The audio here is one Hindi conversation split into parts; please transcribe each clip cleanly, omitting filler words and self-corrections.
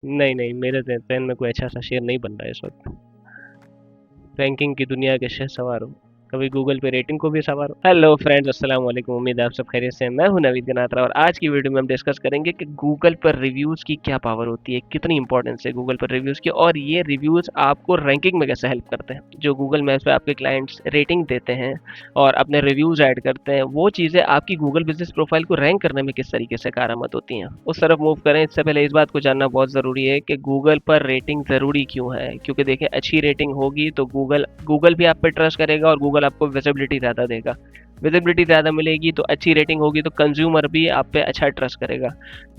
नहीं नहीं, मेरे जहन में कोई अच्छा सा शेर नहीं बन रहा है इस वक्त। रैंकिंग की दुनिया के शहसवार हो, कभी गूगल पे रेटिंग को भी सवार हो। हेलो फ्रेंड्स, अस्सलाम वालेकुम। उम्मीद है आप सब खैरियत से हैं। मैं हूं नवीद गनात्रा और आज की वीडियो में हम डिस्कस करेंगे कि गूगल पर रिव्यूज़ की क्या पावर होती है, कितनी इंपॉर्टेंस है गूगल पर रिव्यूज़ की, और ये रिव्यूज़ आपको रैंकिंग में कैसे हेल्प करते हैं। जो गूगल मैप्स पे आपके क्लाइंट्स रेटिंग देते हैं और अपने रिव्यूज़ ऐड करते हैं, वो चीज़ें आपकी गूगल बिजनेस प्रोफाइल को रैंक करने में किस तरीके से कारआमद होती हैं। उस तरफ मूव करें इससे पहले इस बात को जानना बहुत ज़रूरी है कि गूगल पर रेटिंग ज़रूरी क्यों है। क्योंकि देखिए, अच्छी रेटिंग होगी तो गूगल गूगल भी आप पे ट्रस्ट करेगा और गूगल आपको विजिबिलिटी ज़्यादा देगा। विजिबिलिटी ज़्यादा मिलेगी तो अच्छी रेटिंग होगी तो कंज्यूमर भी आप पे अच्छा ट्रस्ट करेगा,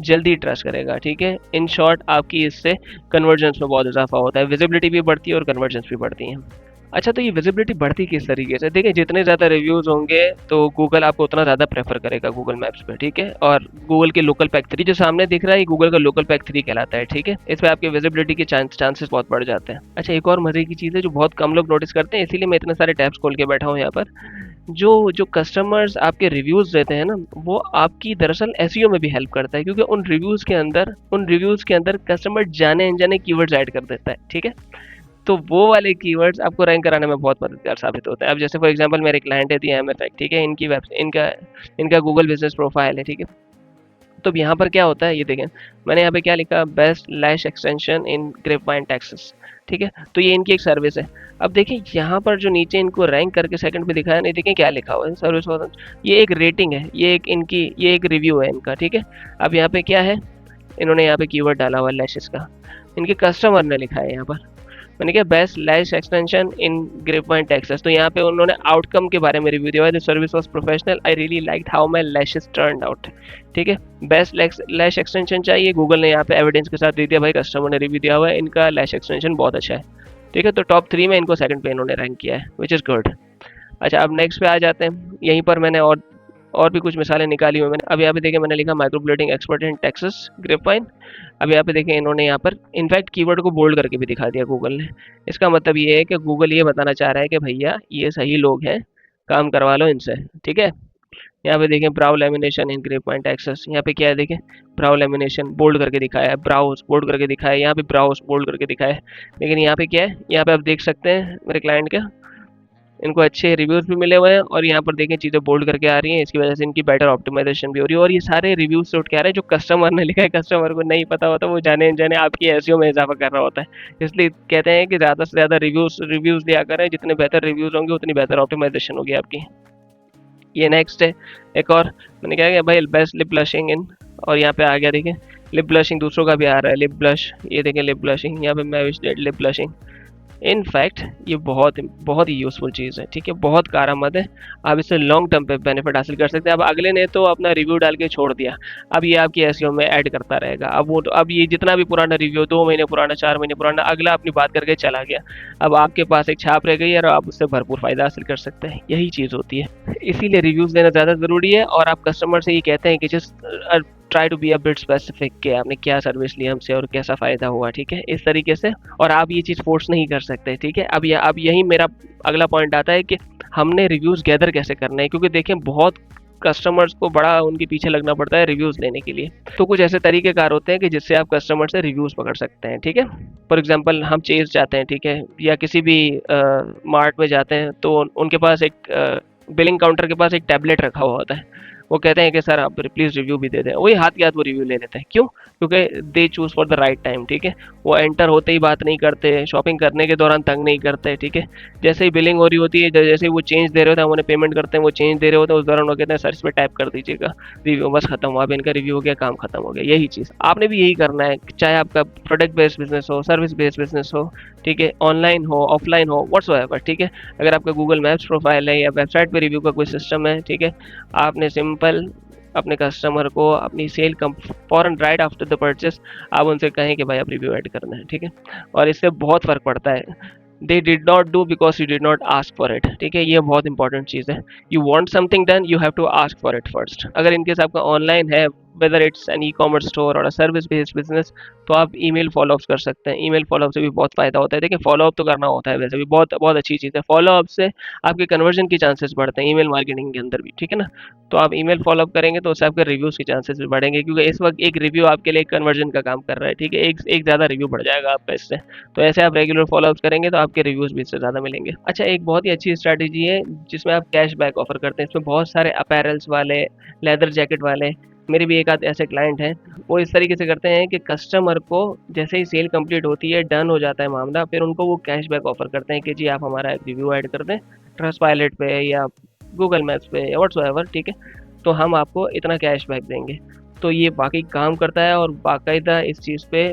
जल्दी ट्रस्ट करेगा। ठीक है, इन शॉर्ट आपकी इससे कन्वर्जेंस में बहुत इजाफा होता है, विजिबिलिटी भी बढ़ती है और कन्वर्जेंस भी बढ़ती है। अच्छा, तो ये विजिबिलिटी बढ़ती किस तरीके से? देखिए, जितने ज़्यादा रिव्यूज़ होंगे तो गूगल आपको उतना ज़्यादा प्रेफर करेगा गूगल मैप्स पे। ठीक है, और गूगल के लोकल पैक 3 जो सामने दिख रहा है, ये गूगल का लोकल पैक 3 कहलाता है। ठीक है, इस पे आपके विजिबिलिटी के चांसेस बहुत बढ़ जाते हैं। अच्छा, एक और मजे की चीज़ है जो बहुत कम लोग नोटिस करते हैं, इसीलिए मैं इतने सारे टैब्स खोल के बैठा हूँ यहाँ पर। जो जो कस्टमर्स आपके रिव्यूज़ देते हैं ना, वो आपकी दरअसल एसईओ में भी हेल्प करता है, क्योंकि उन रिव्यूज़ के अंदर कस्टमर जाने अनजाने कीवर्ड्स ऐड कर देता है। ठीक है, तो वो वाले कीवर्ड्स आपको रैंक कराने में बहुत मददगार साबित होता है। अब जैसे फॉर एग्जांपल मेरे क्लाइंट है दी एमएफएक्ट। ठीक है, इनकी वेब इनका इनका गूगल बिजनेस प्रोफाइल है। ठीक है, तो अब यहाँ पर क्या होता है, ये देखें, मैंने यहाँ पे क्या लिखा, best lash extension in grapevine Texas. ठीक है, तो ये इनकी एक सर्विस है। अब देखें यहाँ पर जो नीचे इनको रैंक करके सेकंड पे दिखाया, नहीं देखें क्या लिखा हुआ है, सर्विस। ये एक रेटिंग है, ये एक रिव्यू है इनका। ठीक है, अब यहाँ पे क्या है, इन्होंने यहाँ पे कीवर्ड डाला हुआ है लैशेस का, इनके कस्टमर ने लिखा है यहाँ पर। मैंने कहा best lash extension in grapevine Texas, तो यहाँ पे उन्होंने आउटकम के बारे में रिव्यू दिया है। The service was professional, I really liked how my lashes turned out. ठीक है, बेस्ट लैश एक्सटेंशन चाहिए, गूगल ने यहाँ पे एविडेंस के साथ दे दिया, भाई कस्टमर ने रिव्यू दिया हुआ है, इनका लैश एक्सटेंशन बहुत अच्छा है। ठीक है, तो टॉप 3 में इनको सेकंड पे इन्होंने रैंक किया है, विच इज़ गुड। अच्छा, अब नेक्स्ट पे आ जाते हैं। यहीं पर मैंने और भी कुछ मिसालें निकाली हुई मैंने। अब यहाँ पे देखें, मैंने लिखा माइक्रोब्लेडिंग एक्सपर्ट इन टेक्सास ग्रेपवाइन। अब यहाँ पे देखें, इन्होंने यहाँ पर इनफैक्ट कीवर्ड को बोल्ड करके भी दिखा दिया गूगल ने। इसका मतलब ये है कि गूगल ये बताना चाह रहा है कि भैया ये सही लोग हैं, काम करवा लो इनसे। ठीक है, यहाँ पे देखें ब्राउ लेमिनेशन इन ग्रेपवाइन टेक्सास, यहाँ पे क्या है देखें, ब्राउ लेमिनेशन बोल्ड करके दिखाया है, ब्राउज बोल्ड करके दिखाया है, यहाँ पे ब्राउज बोल्ड करके दिखाया है। लेकिन यहाँ पे क्या है, यहाँ पे आप देख सकते हैं मेरे क्लाइंट का, इनको अच्छे रिव्यूज़ भी मिले हुए हैं और यहाँ पर देखें चीज़ें बोल्ड करके आ रही हैं, इसकी वजह से इनकी बेटर ऑप्टिमाइजेशन भी हो रही है। और ये सारे रिव्यूज से उठ के आ रहे हैं जो कस्टमर ने लिखा है, कस्टमर को नहीं पता होता, वो जाने अनजाने आपकी एसईओ में इजाफा कर रहा होता है। इसलिए कहते हैं कि ज़्यादा से ज़्यादा रिव्यूज़ दिया करें, जितने बेहतर रिव्यूज़ होंगे उतनी बेहतर ऑप्टिमाइजेशन होगी आपकी। ये नेक्स्ट है एक और, मैंने क्या किया भाई, बेस्ट लिप ब्लशिंग इन, और यहाँ पे आ गया देखिए लिप ब्लशिंग दूसरों का भी आ रहा है, लिप ब्लश, ये देखें लिप ब्लशिंग, यहाँ पे मैं विश लिप ब्लशिंग। इनफैक्ट ये बहुत बहुत ही यूज़फुल चीज़ है। ठीक है, बहुत कारआमद है, आप इससे लॉन्ग टर्म पे बेनिफिट हासिल कर सकते हैं। अब अगले ने तो अपना रिव्यू डाल के छोड़ दिया, अब ये आपकी एसईओ में ऐड करता रहेगा। अब ये जितना भी पुराना रिव्यू, 2 महीने पुराना, 4 महीने पुराना, अगला अपनी बात करके चला गया, अब आपके पास एक छाप रह गई है और आप उससे भरपूर फ़ायदा हासिल कर सकते हैं। यही चीज़ होती है, इसीलिए रिव्यूज़ देना ज़्यादा ज़रूरी है। और आप कस्टमर से ये कहते हैं कि just try to be a bit specific, कि आपने क्या सर्विस ली हमसे और कैसा फ़ायदा हुआ। ठीक है, इस तरीके से। और आप ये चीज़ फोर्स नहीं कर सकते। ठीक है, अब यही मेरा अगला पॉइंट आता है कि हमने रिव्यूज़ गैदर कैसे करना है, क्योंकि देखें बहुत कस्टमर्स को बड़ा उनके पीछे लगना पड़ता है रिव्यूज़ लेने के लिए। तो कुछ ऐसे तरीक़ेकार होते हैं कि जिससे आप कस्टमर से रिव्यूज़ पकड़ सकते हैं। ठीक है, फॉर एग्जांपल हम चेज़ जाते हैं, ठीक है, या किसी भी मार्ट में जाते हैं, तो उनके पास एक बिलिंग काउंटर के पास एक टैबलेट रखा हुआ होता है। वो कहते हैं कि सर आप प्लीज़ रिव्यू भी दे दें, वही हाथ के हाथ वो रिव्यू ले लेते हैं। क्यों? क्योंकि they choose for the right time. ठीक है, वो एंटर होते ही बात नहीं करते, शॉपिंग करने के दौरान तंग नहीं करते। ठीक है, जैसे ही बिलिंग हो रही होती है, जैसे ही वो चेंज दे रहे होते हैं, हम उन्हें पेमेंट करते हैं, वो चेंज दे रहे होते हैं, उस दौरान वो कहते हैं सर इस पर टैप कर दीजिएगा, रिव्यू बस खत्म हुआ, अब इनका रिव्यू हो गया, काम खत्म हो गया। यही चीज़ आपने भी यही करना है, चाहे आपका प्रोडक्ट बेस्ड बिजनेस हो, सर्विस बेस्ड बिजनेस हो, ठीक है, ऑनलाइन हो, ऑफलाइन हो, व्हाट्सएवर। ठीक है, अगर आपका गूगल मैप्स प्रोफाइल है या वेबसाइट पे रिव्यू का कोई सिस्टम है, ठीक है, आपने सिंपल अपने कस्टमर को अपनी सेल कम फॉरन राइट आफ्टर द परचेस आप उनसे कहें कि भाई आप रिव्यू ऐड करना है। ठीक है, और इससे बहुत फ़र्क पड़ता है। They did not do because you did not ask for it. ठीक है, ये बहुत इंपॉर्टेंट चीज़ है। You want something done, you have to ask for it first. अगर इनकेस आपका ऑनलाइन है, whether it's an e commerce store और सर्विस बेस्ड बिजनेस, तो आप ईमेल फॉलोअप्स कर सकते हैं। ईमेल फॉलोअप से भी बहुत फ़ायदा होता है। देखिए फॉलोअप तो करना होता है, वैसे भी बहुत बहुत अच्छी चीज़ है। फॉलोअप से आपके कन्वर्जन की चांसेस बढ़ते हैं ईमेल मार्केटिंग के अंदर भी, ठीक है ना। तो आप ईमेल फॉलोअप करेंगे तो उससे आपके रिव्यूज़ के चांसेस भी बढ़ेंगे, क्योंकि इस वक्त एक रिव्यू आपके लिए कन्वर्जन का काम कर रहा है, ठीक है। एक एक ज़्यादा रिव्यू बढ़ जाएगा आपका इससे। तो ऐसे आप रेगुलर फॉलोअप्स करेंगे तो आपके रिव्यूज़ भी इससे ज़्यादा मिलेंगे। अच्छा, एक बहुत ही अच्छी स्ट्रैटेजी है जिसमें आप कैशबैक ऑफर करते हैं। इसमें बहुत सारे अपैरल्स वाले, लेदर जैकेट वाले, मेरे भी एक आध ऐसे क्लाइंट हैं, वो इस तरीके से करते हैं कि कस्टमर को जैसे ही सेल कंप्लीट होती है, डन हो जाता है मामला, फिर उनको वो कैशबैक ऑफर करते हैं कि जी आप हमारा एक रिव्यू ऐड कर दें ट्रस्ट पायलट पे या गूगल मैप्स पे या व्हाट्सएवर, ठीक है, तो हम आपको इतना कैशबैक देंगे। तो ये वाकई काम करता है और बाकायदा इस चीज़ पे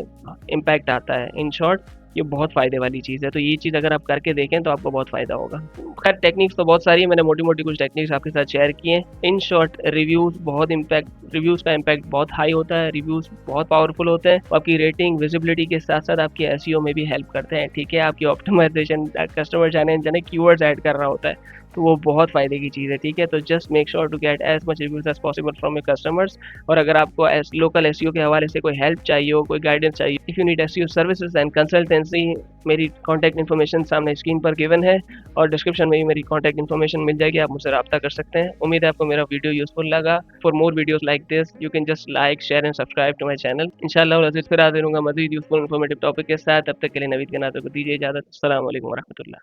इम्पैक्ट आता है। इन शॉर्ट ये बहुत फ़ायदे वाली चीज़ है, तो ये चीज़ अगर आप करके देखें तो आपको बहुत फ़ायदा होगा। खैर टेक्निक्स तो बहुत सारी है, मैंने मोटी-मोटी कुछ टेक्निक्स आपके साथ शेयर की हैं। इन शॉर्ट रिव्यूज़ का इम्पैक्ट बहुत हाई होता है, रिव्यूज़ बहुत पावरफुल होते हैं, आपकी रेटिंग, विजिबिलिटी के साथ-साथ आपकी एसईओ में भी हेल्प करते हैं, ठीक है। आपकी ऑप्टिमाइज़ेशन, कस्टमर जाने कीवर्ड्स ऐड कर रहा होता है, तो वो बहुत फ़ायदे की चीज़ है, ठीक है। तो just make sure to get as much reviews as possible from your customers. और अगर आपको लोकल एसईओ के हवाले से कोई हेल्प चाहिए हो, कोई गाइडेंस चाहिए, if you need SEO services and consultancy, मेरी कॉन्टैक्ट इन्फॉर्मेशन सामने स्क्रीन पर गिवन है और डिस्क्रिप्शन में भी मेरी कॉन्टैक्ट इन्फॉर्मेशन मिल जाएगी, आप मुझसे रब्ता कर सकते हैं। उम्मीद है आपको मेरा वीडियो यूज़फुल लगा। For more videos like this you can just like, share and subscribe to my channel. इंशाल्लाह और फिर हाज़िर होऊँगा मज़ीद यूज़फुल इन्फॉर्मेटिव टॉपिक के साथ। तब तक के लिए नवीद के नाते को दीजिए इजाज़त। अस्सलाम वालेकुम व रहमतुल्लाह।